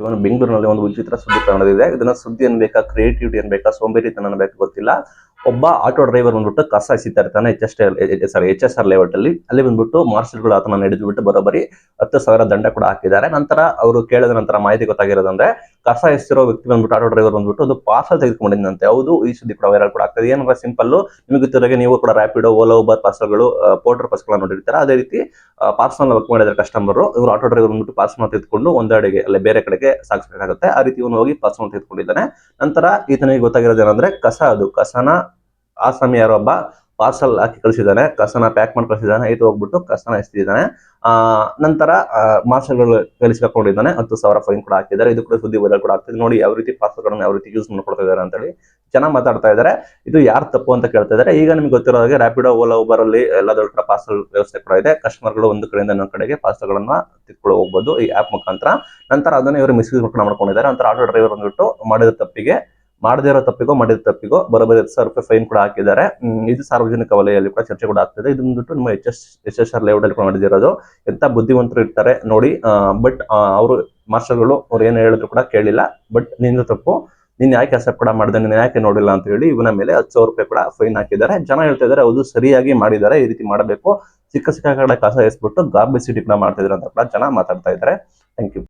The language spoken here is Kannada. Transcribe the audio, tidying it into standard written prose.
ಇವನು ಬೆಂಗಳೂರಿನಲ್ಲಿ ಒಂದು ವಿಚಿತ್ರ ಸುದ್ದಿ ಕಾಣದಿದೆ. ಇದನ್ನ ಸುದ್ದಿ ಅನ್ಬೇಕಾ, ಕ್ರಿಯೇಟಿವಿಟಿ ಅನ್ಬೇಕಾ, ಸೋಂಬೇರಿತನ ಅನ್ಬೇಕಾ ಗೊತ್ತಿಲ್ಲ. ಒಬ್ಬ ಆಟೋ ಡ್ರೈವರ್ ಬಂದ್ಬಿಟ್ಟು ಕಸ ಎಸಿತಾ ಇರ್ತಾನೆ HSR ಲೇಔಟ್ ಅಲ್ಲಿ ಬಂದ್ಬಿಟ್ಟು ಮಾರ್ಷಲ್ಗಳು ಆತನ ನಡೆದ್ಬಿಟ್ಟು ಬರೋಬರಿ 10,000 ದಂಡ ಕೂಡ ಹಾಕಿದ್ದಾರೆ. ನಂತರ ಅವರು ಕೇಳಿದ ನಂತರ ಮಾಹಿತಿ ಗೊತ್ತಾಗಿರೋದಂದ್ರೆ ಕಸ ಎಸ್ತಿರೋ ವ್ಯಕ್ತಿ ಬಂದ್ಬಿಟ್ಟು ಆಟೋ ಡ್ರೈವರ್ ಬಂದ್ಬಿಟ್ಟು ಅದು ಪಾರ್ಸಲ್ ತೆಗೆದುಕೊಂಡಿದ್ದಂತೆ. ಹೌದು, ಈ ಸುದ್ದಿ ಕೂಡ ವೈರಲ್ ಕೂಡ ಆಗ್ತದೆ. ಏನಂದ್ರೆ ಸಿಂಪಲ್, ನಿಮಗೆ ಗೊತ್ತಿರೋಗೆ ನೀವು ಕೂಡ ರ್ಯಾಪಿಡೋ, ಓಲಾ, ಉಬರ್ ಪಾರ್ಸಲ್ಗಳು, ಪೋರ್ಟರ್ ಪಾರ್ಸಲ್ ನೋಡಿರ್ತೀರಾ. ಅದೇ ರೀತಿ ಪಾರ್ಸಲ್ ವರ್ಕ್ ಮಾಡಿದ್ರೆ ಕಸ್ಟಮರ್, ಇವರು ಆಟೋ ಡ್ರೈವರ್ ಬಂದ್ಬಿಟ್ಟು ಪಾರ್ಸಲ್ ತೆಗೆದುಕೊಂಡು ಒಂದೆಡೆಗೆ ಅಲ್ಲೇ ಬೇರೆ ಕಡೆಗೆ ಸಾಗಿಸಬೇಕಾಗುತ್ತೆ. ಆ ರೀತಿ ಇವನು ಹೋಗಿ ಪಾರ್ಸಲ್ ತೆಗೆದುಕೊಂಡಿದ್ದಾನೆ. ನಂತರ ಈತನಿಗೆ ಗೊತ್ತಾಗಿರೋದು ಏನಂದ್ರೆ ಕಸನ ಆಸಾಮಿ ಯಾರೋ ಒಬ್ಬ ಪಾರ್ಸಲ್ ಹಾಕಿ ಕಳಿಸಿದ್ದಾನೆ, ಕಸನ ಪ್ಯಾಕ್ ಮಾಡಿ ಕಳಿಸಿದ್ದಾನೆ. ಈತ ಹೋಗ್ಬಿಟ್ಟು ಕಸನ ಎಸ್ತಿದ್ದಾನೆ. ನಂತರ ಮಾರ್ಷಲ್ಗಳು ಕಳಿಸಿಕೊಂಡಿದ್ದಾನೆ. 10,000 ಫೈನ್ ಕೂಡ ಹಾಕಿದ್ದಾರೆ. ಇದು ಕೂಡ ಸುದ್ದಿ ವೈರಲ್ ಕೂಡ ಆಗ್ತಿದೆ. ನೋಡಿ ಯಾವ ರೀತಿ ಪಾರ್ಸಲ್ಗಳನ್ನ ಯಾವ ರೀತಿ ಯೂಸ್ ಮಾಡ್ಕೊಳ್ತಾ ಇದ್ದಾರೆ ಅಂತ ಹೇಳಿ ಜನ ಮಾತಾಡ್ತಾ ಇದ್ದಾರೆ. ಇದು ಯಾರು ತಪ್ಪು ಅಂತ ಕೇಳ್ತಾ ಇದ್ದಾರೆ. ಈಗ ನಿಮ್ಗೆ ಗೊತ್ತಿರೋ ಹಾಗೆ ರ್ಯಾಪಿಡೋ, ಓಲಾ, ಉಬರ್ ಅಲ್ಲಿ ಎಲ್ಲ ದೊಡ್ಡ ಪಾರ್ಸಲ್ ವ್ಯವಸ್ಥೆ ಕೂಡ ಇದೆ. ಕಸ್ಟಮರ್ಗಳು ಒಂದು ಕಡೆಯಿಂದ ಇನ್ನೊಂದು ಕಡೆಗೆ ಪಾರ್ಸಲ್ ಗಳನ್ನ ತೆಗೆದುಕೊಂಡು ಹೋಗ್ಬೋದು ಈ ಆಪ್ ಮುಖಾಂತರ. ನಂತರ ಅದನ್ನ ಇವರು ಮಿಸ್ಯೂಸ್ ಮಾಡ್ಕೊಂಡಿದ್ದಾರೆ. ನಂತರ ಆಟೋ ಡ್ರೈವರ್ ಬಂದ್ಬಿಟ್ಟು ಮಾಡದೇ ಇರೋ ತಪ್ಪಿಗೋ ಬರೋಬ್ಬರಿ 10,000 ರೂಪಾಯಿ ಫೈನ್ ಕೂಡ ಹಾಕಿದ್ದಾರೆ. ಇದು ಸಾರ್ವಜನಿಕ ವಲಯದಲ್ಲಿ ಕೂಡ ಚರ್ಚೆ ಕೂಡ ಆಗ್ತಿದೆ. ಇದು ಬಂದ್ಬಿಟ್ಟು ನಿಮ್ಮ HSR ಲೇಔಟ್ ಅಲ್ಲಿ ಕೂಡ ನಡೆದಿರೋದು. ಎಂತ ಬುದ್ಧಿವಂತರು ಇರ್ತಾರೆ ನೋಡಿ. ಬಟ್ ಅವರು ಮಾರ್ಷಲ್ಗಳು ಅವ್ರು ಏನು ಹೇಳಿದ್ರು ಕೂಡ ಕೇಳಿಲ್ಲ. ಬಟ್ ನಿಂದು ತಪ್ಪು, ನೀನ್ ಯಾಕೆ ಅಕ್ಸೆಪ್ಟ್ ಕೂಡ ಮಾಡಿದೆ, ನೀನ್ ಯಾಕೆ ನೋಡಿಲ್ಲ ಅಂತ ಹೇಳಿ ಇವನ ಮೇಲೆ 10,000 ರೂಪಾಯಿ ಕೂಡ ಫೈನ್ ಹಾಕಿದ್ದಾರೆ. ಜನ ಹೇಳ್ತಾ ಇದ್ದಾರೆ ಹೌದು, ಸರಿಯಾಗಿ ಮಾಡಿದ್ದಾರೆ, ಈ ರೀತಿ ಮಾಡಬೇಕು. ಸಿಕ್ಕ ಕಡೆ ಕಸ ಎಸ್ಬಿಟ್ಟು ಗಾರ್ಬೇಜ್ ಸಿಟಿ ಕೂಡ ಮಾಡ್ತಿದ್ರು ಅಂತ ಕೂಡ ಜನ ಮಾತಾಡ್ತಾ ಇದ್ದಾರೆ. Thank you.